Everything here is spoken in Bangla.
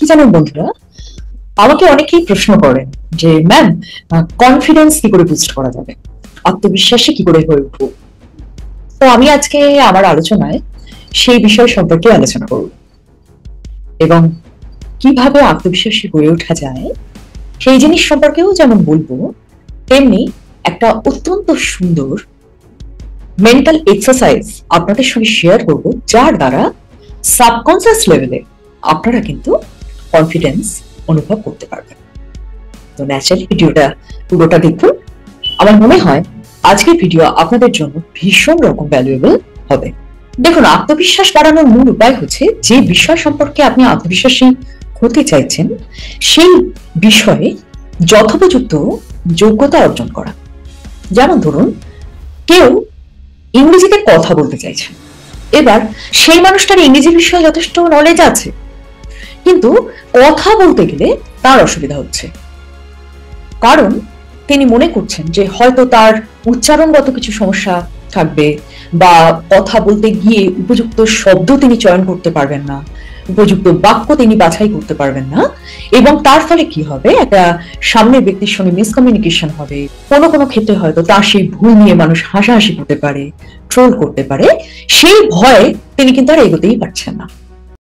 জানেন বন্ধুরা, আমাকে অনেকেই প্রশ্ন করেন যে ম্যাম, কনফিডেন্স কি করে বুস্ট করা যাবে, আত্মবিশ্বাসী কি করে হয়ে উঠবো। তো আমি আজকে আমার আলোচনায় সেই বিষয় সম্পর্কে আলোচনা করব এবং কিভাবে আত্মবিশ্বাসী হয়ে ওঠা যায় সেই জিনিস সম্পর্কেও যেমন বলবো, তেমনি একটা অত্যন্ত সুন্দর মেন্টাল এক্সারসাইজ আপনাদের সঙ্গে শেয়ার করব, যার দ্বারা সাবকনসিয়াস লেভেলে আপনারা কিন্তু কনফিডেন্স অনুভব করতে পারবেন। তো ন্যাচারালি ভিডিওটা পুরোটা দেখুন। আমার মনে হয় আজকের ভিডিও আপনাদের জন্য ভীষণ রকম ভ্যালুয়েবল হবে। দেখুন, আত্মবিশ্বাস বাড়ানোর মূল উপায় হচ্ছে যে বিষয় সম্পর্কে আপনি আত্মবিশ্বাসী হতে চাইছেন সেই বিষয়ে যথোপযুক্ত যোগ্যতা অর্জন করা। যেমন ধরুন, কেউ ইংরেজিতে কথা বলতে চাইছেন, এবার সেই মানুষটার ইংরেজি বিষয়ে যথেষ্ট নলেজ আছে, কিন্তু কথা বলতে গেলে তার অসুবিধা হচ্ছে, কারণ তিনি মনে করছেন যে হয়তো তার উচ্চারণগত কিছু সমস্যা থাকবে, বা কথা বলতে গিয়ে উপযুক্ত শব্দ তিনি চয়ন করতে পারবেন না, উপযুক্ত বাক্য তিনি বাছাই করতে পারবেন না, এবং তার ফলে কি হবে, একটা সামনের ব্যক্তির সঙ্গে মিসকমিউনিকেশন হবে। কোনো কোনো ক্ষেত্রে হয়তো তার সেই ভুল নিয়ে মানুষ হাসাহাসি করতে পারে, ট্রোল করতে পারে। সেই ভয়ে তিনি কিন্তু আর এগোতেই পারছেন না।